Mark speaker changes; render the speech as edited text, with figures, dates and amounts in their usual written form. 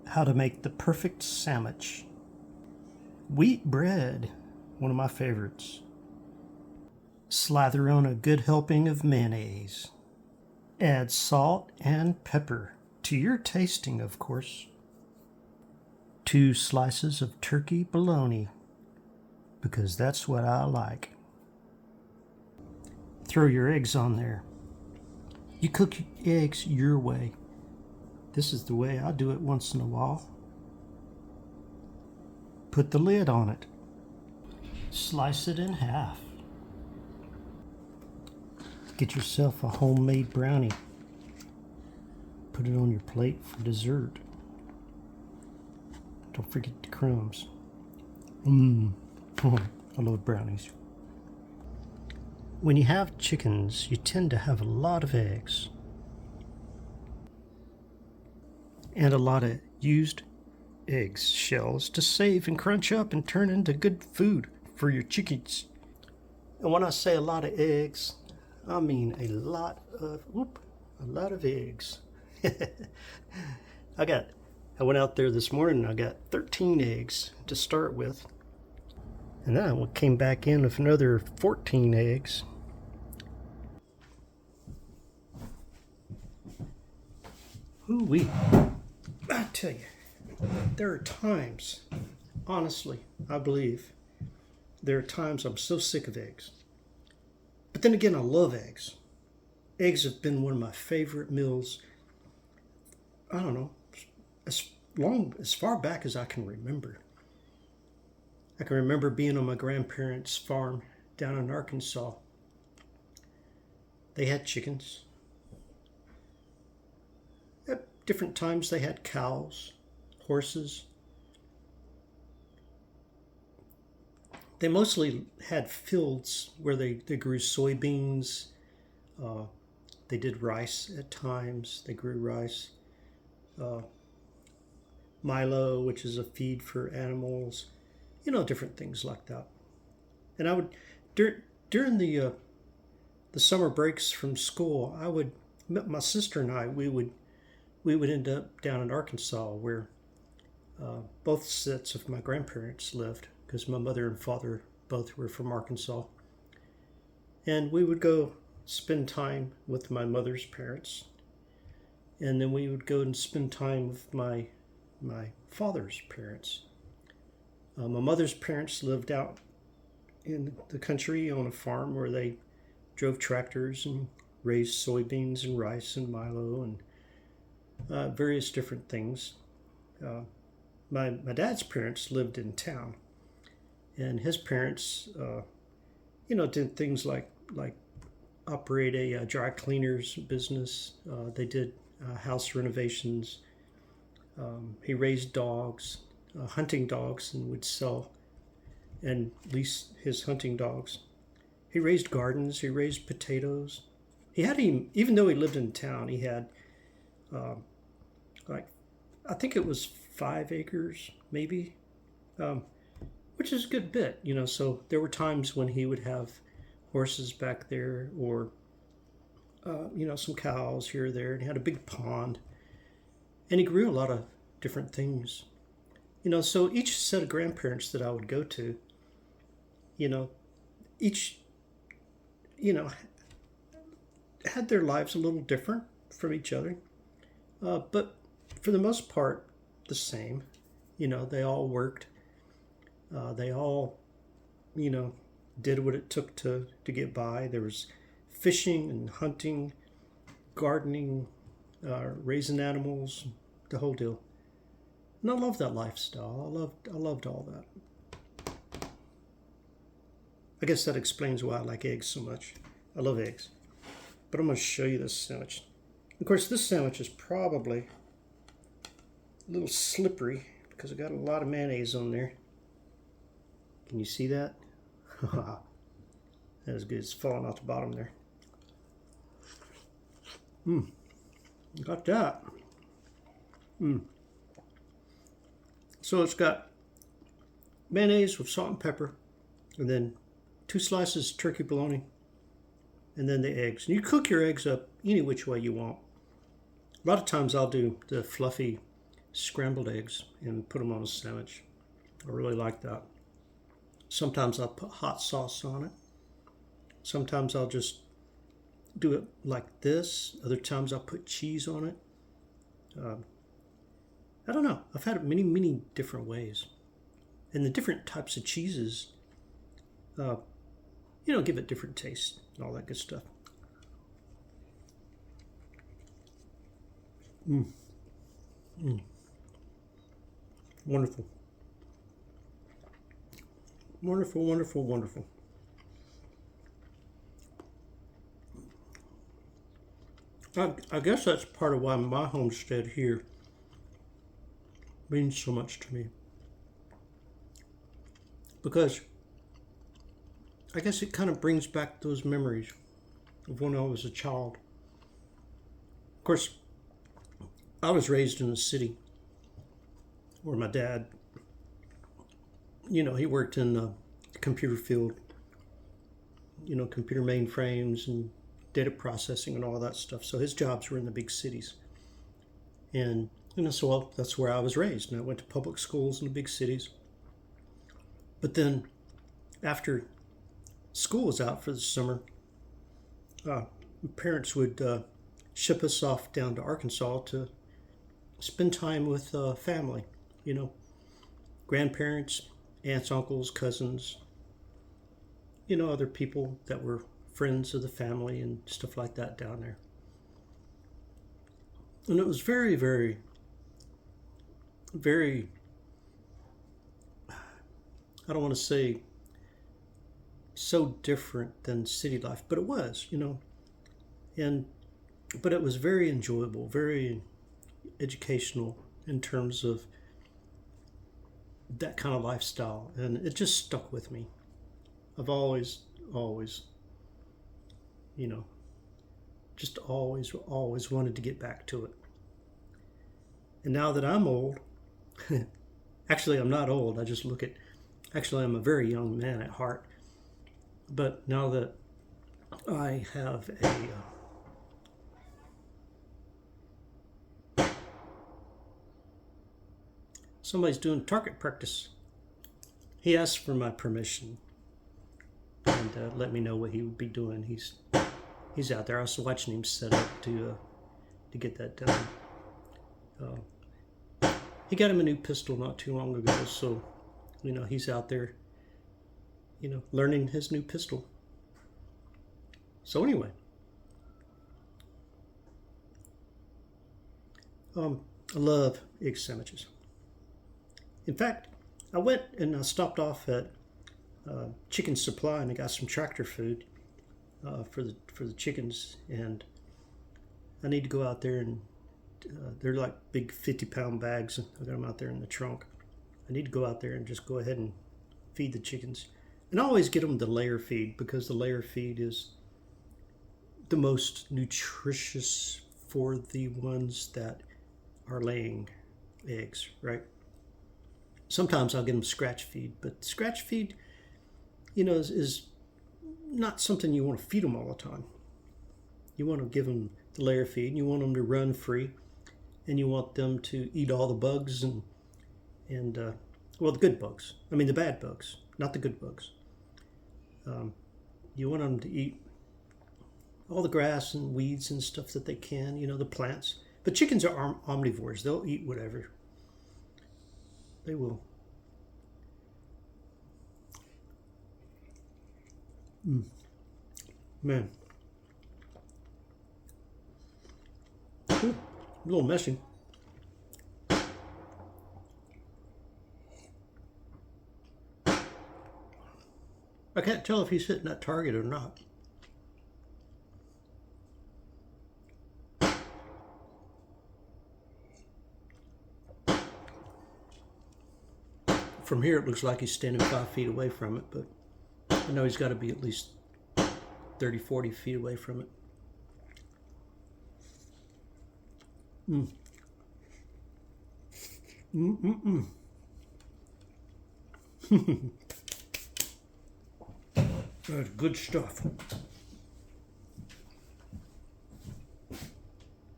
Speaker 1: How to make the perfect sandwich. Wheat bread, one of my favorites. Slather on a good helping of mayonnaise. Add salt and pepper, to your tasting, of course. 2 slices of turkey bologna, because that's what I like. Throw your eggs on there. You cook eggs your way. This is the way I do it once in a while. Put the lid on it. Slice it in half. Get yourself a homemade brownie. Put it on your plate for dessert. Don't forget the crumbs. I love brownies. When you have chickens, you tend to have a lot of eggs. And a lot of used egg shells to save and crunch up and turn into good food for your chickens. And when I say a lot of eggs, I mean a lot of eggs. I went out there this morning and I got 13 eggs to start with. And then I came back in with another 14 eggs. Ooh-wee. I tell you, there are times, honestly, I believe, there are times I'm so sick of eggs. But then again, I love eggs. Eggs have been one of my favorite meals, I don't know, as far back as I can remember. I can remember being on my grandparents' farm down in Arkansas. They had chickens. At different times they had cows, horses. They mostly had fields where they grew soybeans. They did rice at times. They grew rice. Milo, which is a feed for animals. Different things like that. And I would, during the summer breaks from school, my sister and I, we would end up down in Arkansas where both sets of my grandparents lived, because my mother and father both were from Arkansas. And we would go spend time with my mother's parents, and then we would go and spend time with my father's parents. My mother's parents lived out in the country on a farm where they drove tractors and raised soybeans and rice and Milo and various different things. My dad's parents lived in town, and his parents, did things like operate a dry cleaners business. They did house renovations. He raised dogs. Hunting dogs, and would sell and lease his hunting dogs. He raised gardens. He raised potatoes. Even though he lived in town, he had I think it was 5 acres maybe, which is a good bit, So there were times when he would have horses back there, or some cows here or there, and he had a big pond, and he grew a lot of different things. So each set of grandparents that I would go to, each, had their lives a little different from each other. But for the most part, the same. They all worked. They all, did what it took to get by. There was fishing and hunting, gardening, raising animals, the whole deal. And I loved that lifestyle. I loved all that. I guess that explains why I like eggs so much. I love eggs. But I'm going to show you this sandwich. Of course, this sandwich is probably a little slippery because I got a lot of mayonnaise on there. Can you see that? That is good. It's falling off the bottom there. Got that. So it's got mayonnaise with salt and pepper, and then 2 slices of turkey bologna, and then the eggs. And you cook your eggs up any which way you want. A lot of times I'll do the fluffy scrambled eggs and put them on a sandwich. I really like that. Sometimes I'll put hot sauce on it. Sometimes I'll just do it like this. Other times I'll put cheese on it. I don't know. I've had it many different ways. And the different types of cheeses, give it different tastes and all that good stuff. Wonderful. Wonderful. I guess that's part of why my homestead here means so much to me. Because I guess it kind of brings back those memories of when I was a child. Of course, I was raised in a city where my dad, he worked in the computer field, computer mainframes and data processing and all that stuff. So his jobs were in the big cities. And, so that's where I was raised. And I went to public schools in the big cities. But then after school was out for the summer, parents would ship us off down to Arkansas to spend time with family, grandparents, aunts, uncles, cousins, other people that were friends of the family and stuff like that down there. And it was very, very, very, I don't want to say so different than city life, but it was, but it was very enjoyable, very educational in terms of that kind of lifestyle, and it just stuck with me. I've always, just always wanted to get back to it. And now that I'm old, actually I'm not old, actually I'm a very young man at heart, but now that I have somebody's doing target practice. He asked for my permission and let me know what he would be doing. He's out there. I was watching him set up to get that done. He got him a new pistol not too long ago, so he's out there, learning his new pistol. So anyway, I love egg sandwiches. In fact, I went and I stopped off at Chicken Supply and I got some tractor food for the chickens, and I need to go out there and they're like big 50-pound bags. I got them out there in the trunk. I need to go out there and just go ahead and feed the chickens. And I always get them the layer feed because the layer feed is the most nutritious for the ones that are laying eggs, right? Sometimes I'll get them scratch feed, but scratch feed, is not something you want to feed them all the time. You want to give them the layer feed, and you want them to run free, and you want them to eat all the bugs and the good bugs. I mean the bad bugs, not the good bugs. You want them to eat all the grass and weeds and stuff that they can, the plants. But chickens are omnivores. They'll eat whatever. They will. Man. Ooh, a little messy. I can't tell if he's hitting that target or not. From here, it looks like he's standing 5 feet away from it, but I know he's got to be at least 30, 40 feet away from it. That's good stuff.